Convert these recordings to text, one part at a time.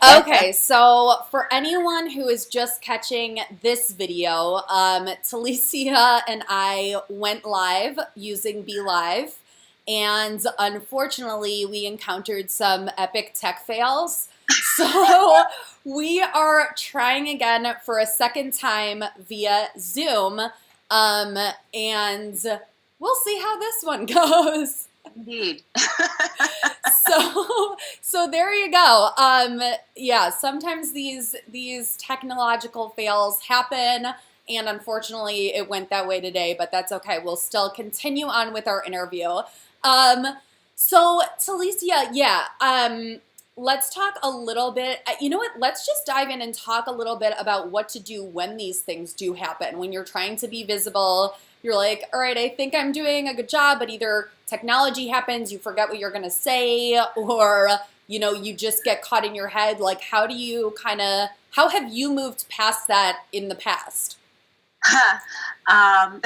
Okay, so for anyone who is just catching this video, Talicia and I went live using Be Live, and unfortunately, we encountered some epic tech fails. So we are trying again for a second time via Zoom, and we'll see how this one goes. Indeed. So there you go. Yeah, sometimes these technological fails happen, and unfortunately, it went that way today. But that's okay. We'll still continue on with our interview. Um, so Talicia, yeah. Let's talk a little bit. You know what? Let's just dive in and talk a little bit about what to do when these things do happen. When you're trying to be visible, you're like, all right, I think I'm doing a good job, but either technology happens, you forget what you're going to say, or, you just get caught in your head. Like, how have you moved past that in the past? um,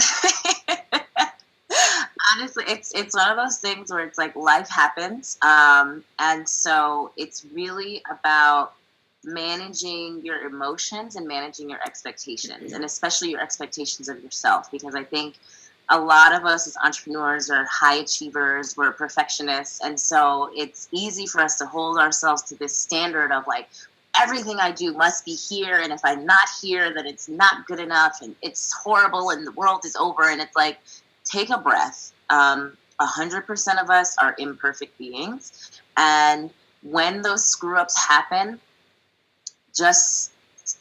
Honestly, it's one of those things where it's like life happens, and so it's really about managing your emotions and managing your expectations, and especially your expectations of yourself, because I think a lot of us as entrepreneurs are high achievers, we're perfectionists, and so it's easy for us to hold ourselves to this standard of like, everything I do must be here, and if I'm not here, then it's not good enough, and it's horrible, and the world is over, and it's like, take a breath. 100% of us are imperfect beings, and when those screw-ups happen, just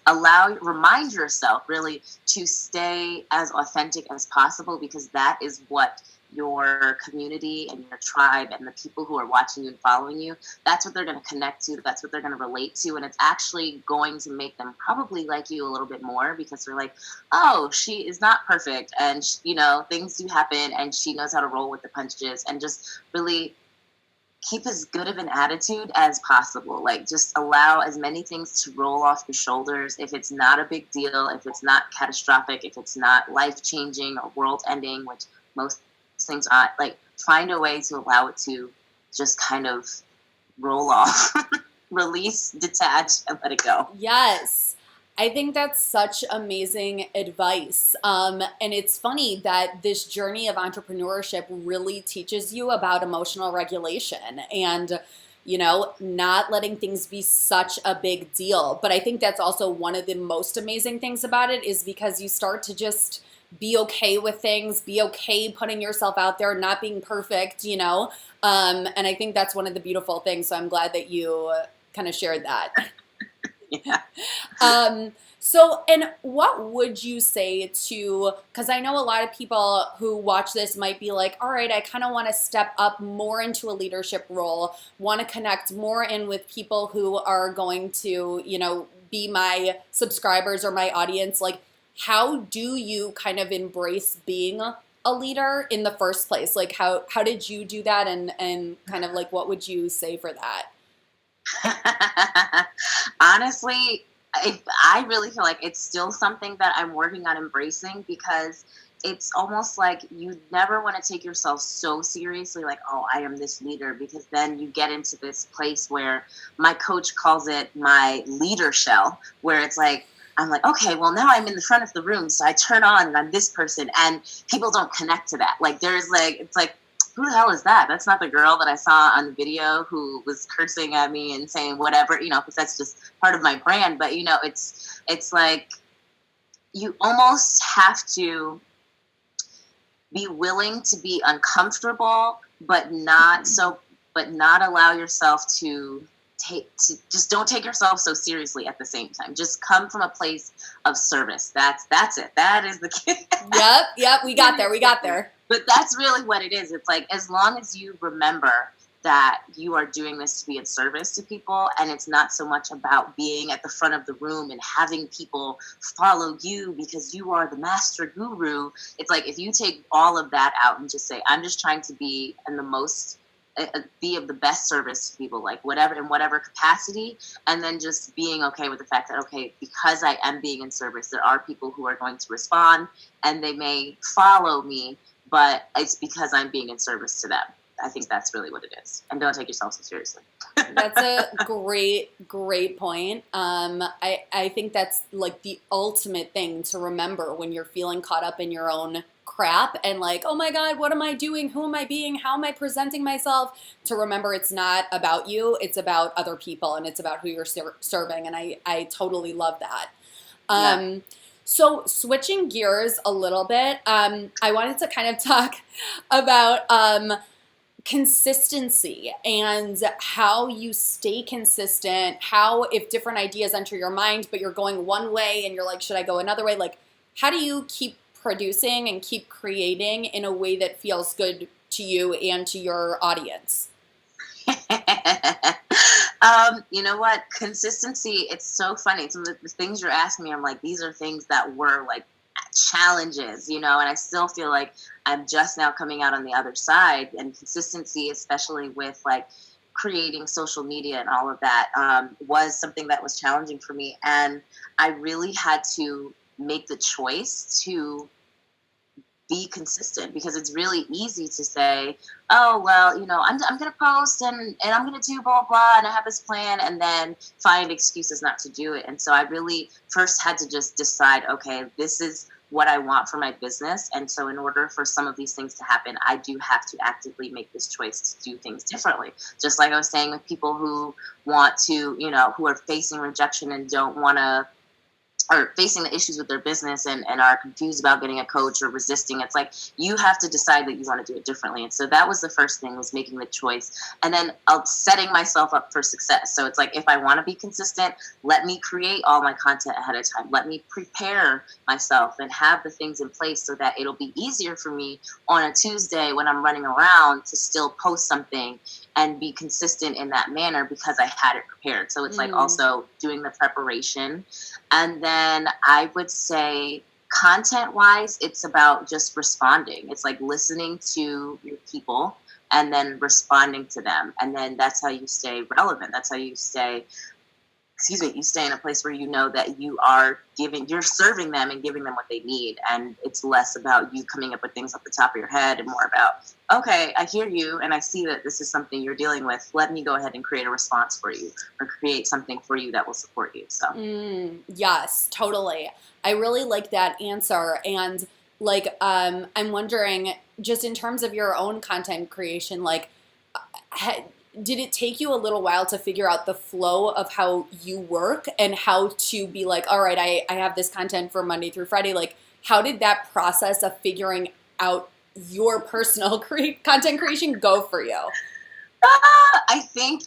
remind yourself really to stay as authentic as possible, because that is what your community and your tribe and the people who are watching you and following you, that's what they're going to connect to, that's what they're going to relate to, and it's actually going to make them probably like you a little bit more, because they're like, oh, she is not perfect, and things do happen, and she knows how to roll with the punches, and just really keep as good of an attitude as possible. Like, just allow as many things to roll off your shoulders. If it's not a big deal, if it's not catastrophic, if it's not life-changing or world-ending, which most things aren't, like, find a way to allow it to just kind of roll off, release, detach, and let it go. Yes. I think that's such amazing advice. And it's funny that this journey of entrepreneurship really teaches you about emotional regulation and, not letting things be such a big deal. But I think that's also one of the most amazing things about it, is because you start to just be okay with things, be okay putting yourself out there, not being perfect, and I think that's one of the beautiful things. So I'm glad that you kind of shared that. Yeah. And what would you say to, because I know a lot of people who watch this might be like, all right, I kind of want to step up more into a leadership role, want to connect more in with people who are going to, be my subscribers or my audience. Like, how do you kind of embrace being a leader in the first place? Like, how did you do that, and kind of like, what would you say for that? Honestly, I really feel like it's still something that I'm working on embracing, because it's almost like you never want to take yourself so seriously, like, oh, I am this leader, because then you get into this place where my coach calls it my leader shell, where it's like, I'm like, okay, well, now I'm in the front of the room, so I turn on and I'm this person, and people don't connect to that. Like, it's like, who the hell is that? That's not the girl that I saw on the video who was cursing at me and saying whatever, because that's just part of my brand. But, it's like you almost have to be willing to be uncomfortable, but not allow yourself to just don't take yourself so seriously at the same time. Just come from a place of service. That's it. That is the key. Yep. We got there. But that's really what it is. It's like, as long as you remember that you are doing this to be in service to people, and it's not so much about being at the front of the room and having people follow you because you are the master guru. It's like, if you take all of that out and just say, I'm just trying to be be of the best service to people, like in whatever capacity, and then just being okay with the fact that, okay, because I am being in service, there are people who are going to respond, and they may follow me, but it's because I'm being in service to them. I think that's really what it is. And don't take yourself so seriously. That's a great point. I think that's like the ultimate thing to remember when you're feeling caught up in your own crap and like, oh my God, what am I doing? Who am I being? How am I presenting myself? To remember it's not about you, it's about other people and it's about who you're serving. And I totally love that. Yeah. So switching gears a little bit, I wanted to kind of talk about consistency and how you stay consistent, how if different ideas enter your mind, but you're going one way and you're like, should I go another way? Like, how do you keep producing and keep creating in a way that feels good to you and to your audience? You know what? Consistency, it's so funny. Some of the things you're asking me, I'm like, these are things that were like challenges, and I still feel like I'm just now coming out on the other side. And consistency, especially with like creating social media and all of that, was something that was challenging for me. And I really had to make the choice to be consistent, because it's really easy to say, oh, well, I'm going to post and I'm going to do blah, blah, and I have this plan, and then find excuses not to do it. And so I really first had to just decide, okay, this is what I want for my business. And so in order for some of these things to happen, I do have to actively make this choice to do things differently. Just like I was saying with people who want to, who are facing rejection and don't want to, are facing the issues with their business and are confused about getting a coach or resisting. It's like, you have to decide that you want to do it differently. And so that was the first thing, was making the choice, and then setting myself up for success. So it's like, if I want to be consistent, let me create all my content ahead of time. Let me prepare myself and have the things in place so that it'll be easier for me on a Tuesday when I'm running around to still post something and be consistent in that manner, because I had it prepared. So it's like also doing the preparation. And then I would say content-wise, it's about just responding. It's like listening to your people and then responding to them. And then that's how you stay relevant. That's how you stay, you stay in a place where you know that you're serving them and giving them what they need. And it's less about you coming up with things off the top of your head and more about, okay, I hear you and I see that this is something you're dealing with. Let me go ahead and create a response for you, or create something for you that will support you. So yes, totally. I really like that answer. And like, I'm wondering, just in terms of your own content creation, like, did it take you a little while to figure out the flow of how you work and how to be like, all right, I have this content for Monday through Friday. Like, how did that process of figuring out your personal content creation go for you? I think,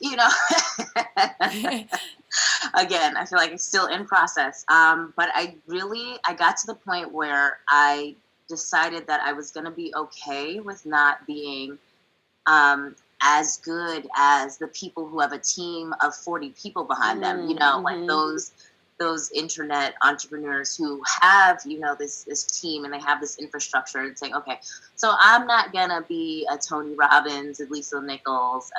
again, I feel like it's still in process. But I got to the point where I decided that I was going to be okay with not being as good as the people who have a team of 40 people behind them, like those internet entrepreneurs who have, this team, and they have this infrastructure, and saying, okay, so I'm not gonna be a Tony Robbins, a Lisa Nichols,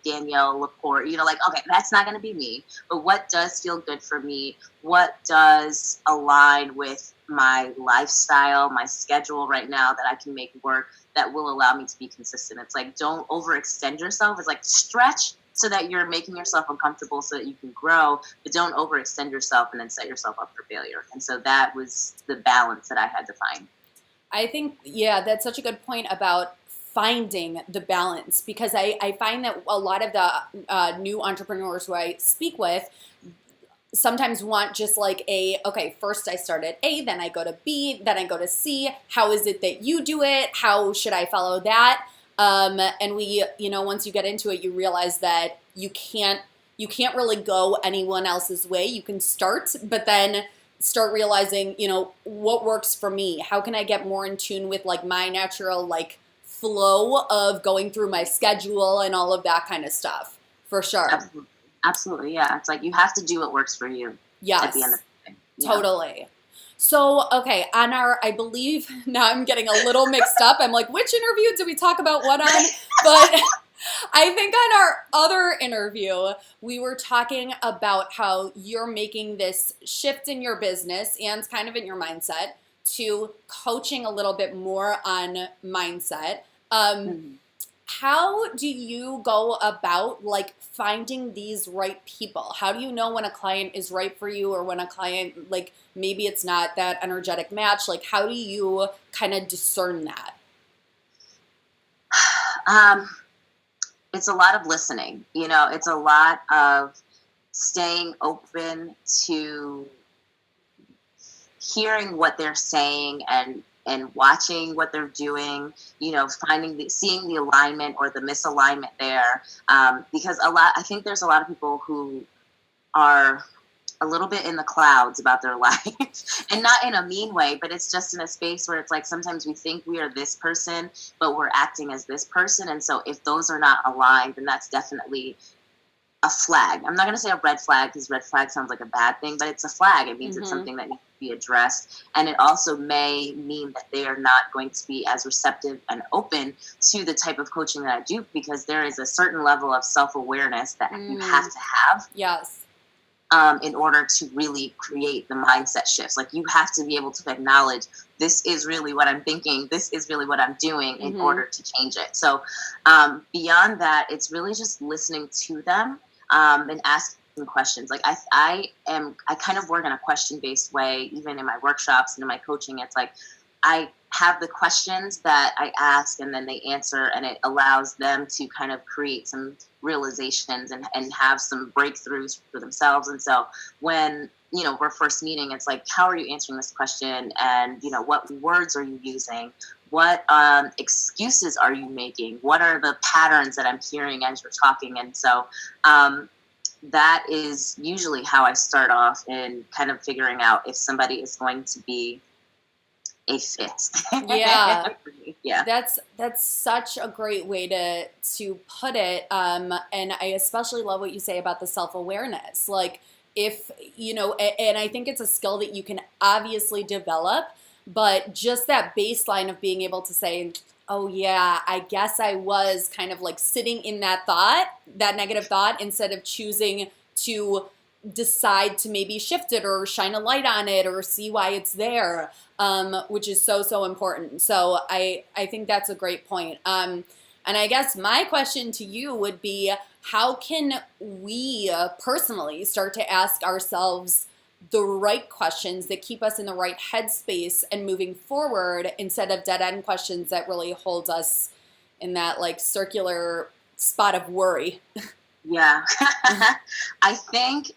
Danielle Laporte, like, okay, that's not gonna be me. But what does feel good for me? What does align with my lifestyle, my schedule right now, that I can make work, that will allow me to be consistent? It's like, don't overextend yourself. It's like, stretch so that you're making yourself uncomfortable so that you can grow, but don't overextend yourself and then set yourself up for failure. And so that was the balance that I had to find. I think, yeah, that's such a good point about finding the balance, because I find that a lot of the new entrepreneurs who I speak with sometimes want just like okay, first I start at A, then I go to B, then I go to C. How is it that you do it? How should I follow that? And we, once you get into it, you realize that you can't really go anyone else's way. You can start, but then start realizing, what works for me? How can I get more in tune with like my natural like flow of going through my schedule and all of that kind of stuff, for sure. Absolutely, yeah. It's like, you have to do what works for you. Yes, at the end of the day. Yeah. Totally. So, okay, on I believe, now I'm getting a little mixed up. I'm like, which interview did we talk about what on? But I think on our other interview, we were talking about how you're making this shift in your business and kind of in your mindset to coaching a little bit more on mindset. how do you go about like finding these right people? How do you know when a client is right for you or when a client, like maybe it's not that energetic match? Like how do you kind of discern that? Um, it's a lot of listening, it's a lot of staying open to hearing what they're saying and watching what they're doing, seeing the alignment or the misalignment there. Because I think there's a lot of people who are a little bit in the clouds about their life and not in a mean way, but it's just in a space where it's like sometimes we think we are this person, but we're acting as this person. And so if those are not aligned, then that's definitely a flag. I'm not going to say a red flag because red flag sounds like a bad thing, but it's a flag. It means it's something that needs to be addressed. And it also may mean that they are not going to be as receptive and open to the type of coaching that I do, because there is a certain level of self-awareness that you have to have. Yes. In order to really create the mindset shifts. Like you have to be able to acknowledge this is really what I'm thinking. This is really what I'm doing in order to change it. So beyond that, it's really just listening to them and asking questions. Like I kind of work in a question-based way, even in my workshops and in my coaching. It's like I have the questions that I ask and then they answer, and it allows them to kind of create some realizations and have some breakthroughs for themselves. And so when, we're first meeting, it's like, how are you answering this question? And, what words are you using? What excuses are you making? What are the patterns that I'm hearing as you're talking? And so that is usually how I start off in kind of figuring out if somebody is going to be a fit. Yeah. Yeah. That's such a great way to put it. And I especially love what you say about the self-awareness. Like if, and I think it's a skill that you can obviously develop, but just that baseline of being able to say, oh yeah, I guess I was kind of like sitting in that thought, that negative thought, instead of choosing to decide to maybe shift it or shine a light on it or see why it's there, which is so important. So I think that's a great point. And I guess my question to you would be, how can we personally start to ask ourselves the right questions that keep us in the right headspace and moving forward, instead of dead-end questions that really hold us in that like circular spot of worry? Yeah. I think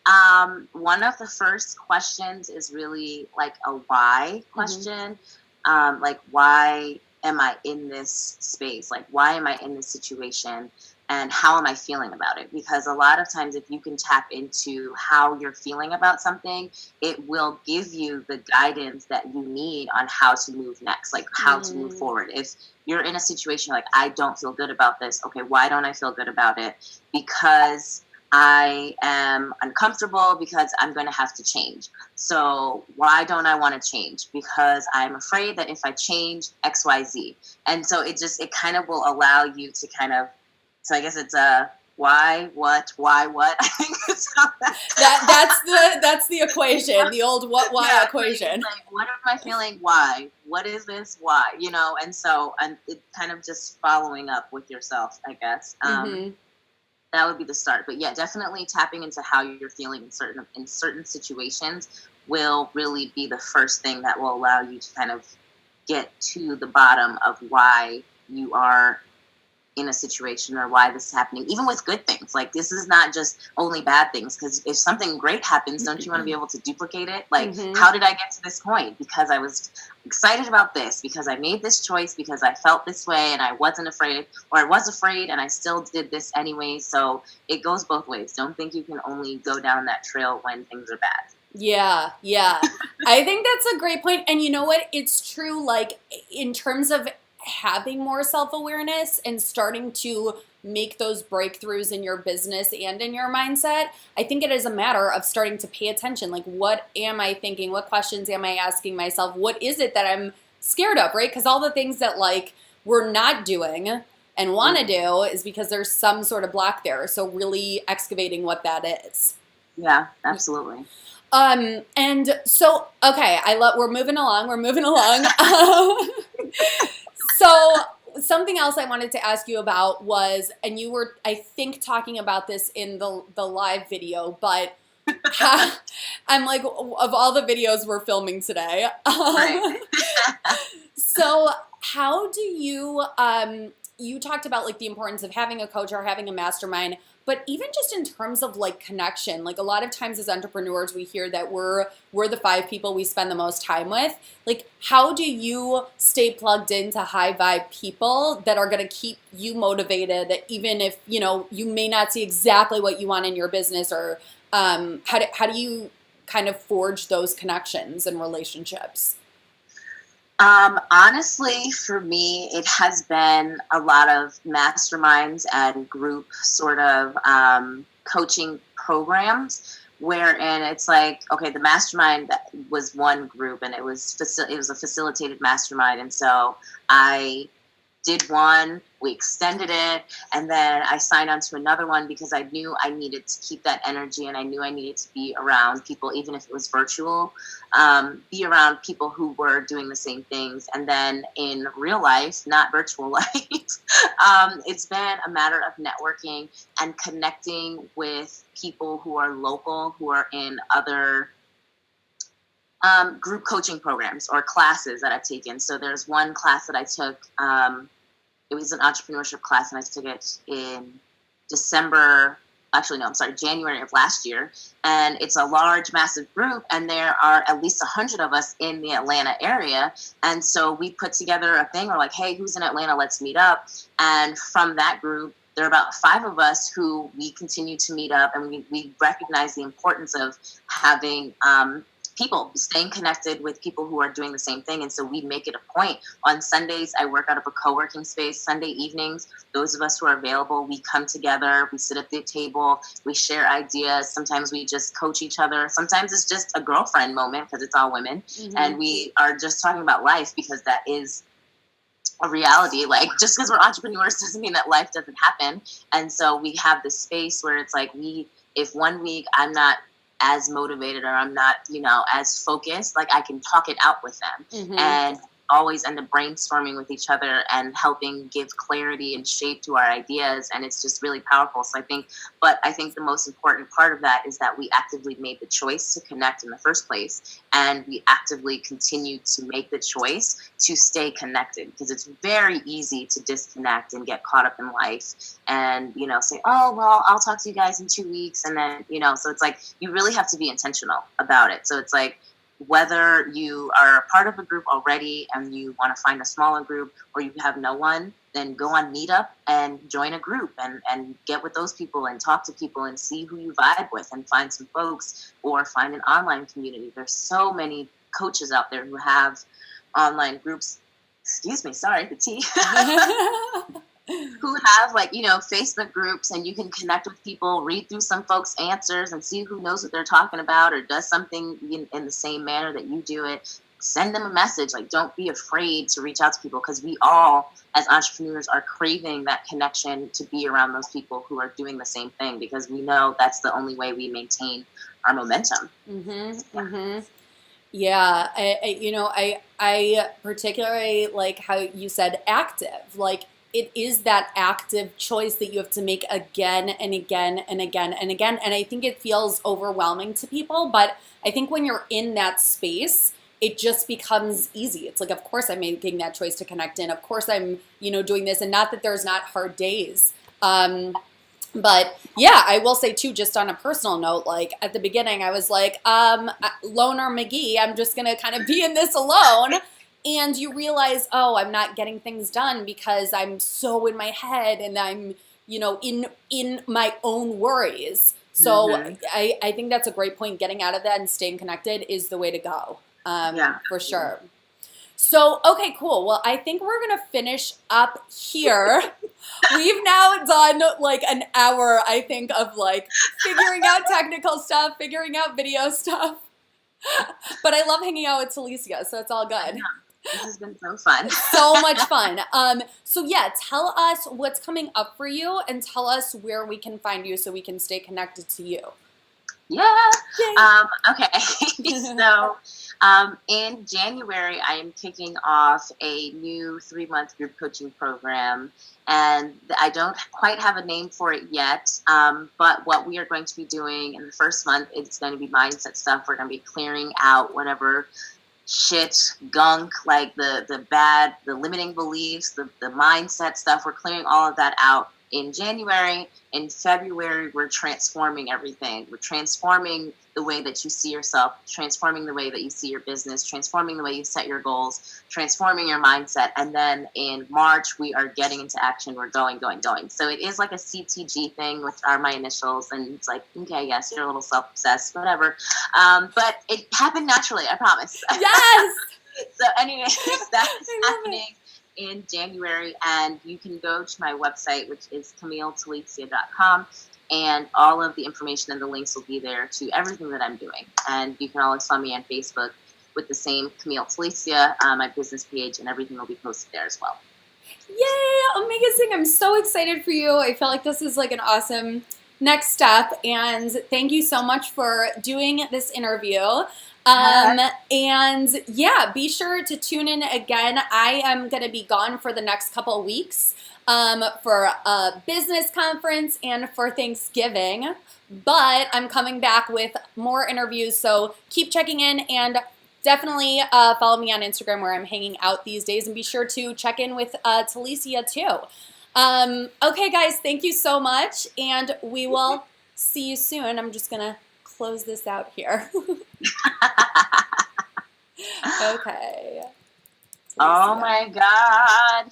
one of the first questions is really like a why question. Like, why am I in this space? Like, why am I in this situation? And how am I feeling about it? Because a lot of times, if you can tap into how you're feeling about something, it will give you the guidance that you need on how to move next, like how to move forward. If you're in a situation like, I don't feel good about this. Okay, why don't I feel good about it? Because I am uncomfortable, because I'm going to have to change. So why don't I want to change? Because I'm afraid that if I change X, Y, Z. And so it kind of will allow you to kind of, so I guess it's a why, what, why, what. I think it's that's the equation, the old what, why equation. Like, what am I feeling? Why? What is this? Why? And so it kind of just following up with yourself, I guess. That would be the start. But yeah, definitely tapping into how you're feeling in certain situations will really be the first thing that will allow you to kind of get to the bottom of why you are in a situation or why this is happening, even with good things. Like, this is not just only bad things, because if something great happens, don't you want to be able to duplicate it? Like, how did I get to this point? Because I was excited about this, because I made this choice, because I felt this way and I wasn't afraid, or I was afraid and I still did this anyway. So it goes both ways. Don't think you can only go down that trail when things are bad. Yeah. I think that's a great point. And you know what? It's true, like, in terms of having more self-awareness and starting to make those breakthroughs in your business and in your mindset, I think it is a matter of starting to pay attention. Like, what am I thinking? What questions am I asking myself? What is it that I'm scared of, right? Because all the things that, like, we're not doing and want to do is because there's some sort of block there. So really excavating what that is. Yeah, absolutely. And so, okay, we're moving along. So something else I wanted to ask you about was, and you were, I think, talking about this in the live video, but I'm like, of all the videos we're filming today. Right. So how do you, you talked about like the importance of having a coach or having a mastermind, but even just in terms of like connection, like a lot of times as entrepreneurs, we hear that we're the 5 people we spend the most time with. Like, how do you stay plugged into high vibe people that are going to keep you motivated, even if, you know, you may not see exactly what you want in your business, or how do you kind of forge those connections and relationships? Honestly, for me, it has been a lot of masterminds and group sort of coaching programs, wherein it's like, okay, the mastermind was one group, and it was a facilitated mastermind, and so I did one, we extended it, and then I signed on to another one because I knew I needed to keep that energy, and I knew I needed to be around people, even if it was virtual, be around people who were doing the same things. And then in real life, not virtual life, it's been a matter of networking and connecting with people who are local, who are in other group coaching programs or classes that I've taken. So there's one class that I took. It was an entrepreneurship class, and I took it in January of last year. And it's a large, massive group, and there are at least 100 of us in the Atlanta area. And so we put together a thing. We're like, hey, who's in Atlanta? Let's meet up. And from that group, there are about 5 of us who we continue to meet up, and we recognize the importance of having people, staying connected with people who are doing the same thing. And so we make it a point. On Sundays, I work out of a co-working space. Sunday evenings, those of us who are available, we come together, we sit at the table, we share ideas. Sometimes we just coach each other. Sometimes it's just a girlfriend moment because it's all women. Mm-hmm. And we are just talking about life, because that is a reality. Like, just because we're entrepreneurs doesn't mean that life doesn't happen. And so we have this space where it's like, if one week I'm not as motivated, or I'm not, as focused, like, I can talk it out with them. Mm-hmm. And always end up brainstorming with each other and helping give clarity and shape to our ideas. And it's just really powerful. So I think the most important part of that is that we actively made the choice to connect in the first place. And we actively continue to make the choice to stay connected, because it's very easy to disconnect and get caught up in life and, say, oh, well, I'll talk to you guys in 2 weeks. And then, so it's like, you really have to be intentional about it. So it's like, whether you are a part of a group already and you want to find a smaller group, or you have no one, then go on Meetup and join a group and get with those people and talk to people and see who you vibe with and find some folks, or find an online community. There's so many coaches out there who have online groups. Excuse me, sorry, the tea. Who have Facebook groups, and you can connect with people, read through some folks' answers and see who knows what they're talking about or does something in the same manner that you do it. Send them a message. Like, don't be afraid to reach out to people, because we all, as entrepreneurs, are craving that connection, to be around those people who are doing the same thing, because we know that's the only way we maintain our momentum. Mm-hmm, mm-hmm. Yeah, I particularly like how you said active. Like, it is that active choice that you have to make again and again and again and again. And I think it feels overwhelming to people, but I think when you're in that space, it just becomes easy. It's like, of course I'm making that choice to connect in. Of course I'm, doing this. And not that there's not hard days. But yeah, I will say too, just on a personal note, like at the beginning, I was like, Loner McGee, I'm just going to kind of be in this alone. And you realize, oh, I'm not getting things done because I'm so in my head and I'm, in my own worries. So mm-hmm. I think that's a great point. Getting out of that and staying connected is the way to go, for sure. So, okay, cool. Well, I think we're going to finish up here. We've now done like an hour, I think, of like figuring out technical stuff, figuring out video stuff. But I love hanging out with Telicia, so it's all good. This has been so fun. So much fun. So yeah, tell us what's coming up for you, and tell us where we can find you so we can stay connected to you. Yeah. Okay. So In January, I am kicking off a new 3-month group coaching program, and I don't quite have a name for it yet. But what we are going to be doing in the first month, it's going to be mindset stuff. We're going to be clearing out whatever shit, gunk, like the limiting beliefs, the mindset stuff. We're clearing all of that out in January. In February, we're transforming everything. We're transforming the way that you see yourself, transforming the way that you see your business, transforming the way you set your goals, transforming your mindset. And then in March, we are getting into action. We're going. So it is like a CTG thing, which are my initials. And it's like, okay, yes, you're a little self-obsessed, whatever. But it happened naturally, I promise. Yes. So anyway, that's happening in January, and you can go to my website, which is CamilleTelicia.com, and all of the information and the links will be there to everything that I'm doing. And you can always find me on Facebook with the same Camille Telicia, my business page, and everything will be posted there as well. Yay, amazing. I'm so excited for you. I feel like this is like an awesome next step, and thank you so much for doing this interview. And yeah, be sure to tune in again. I am going to be gone for the next couple of weeks for a business conference and for Thanksgiving, but I'm coming back with more interviews, so keep checking in, and definitely follow me on Instagram where I'm hanging out these days, and be sure to check in with Telicia too. Okay, guys, thank you so much, and we will see you soon. I'm just going to close this out here. Okay. Oh my God.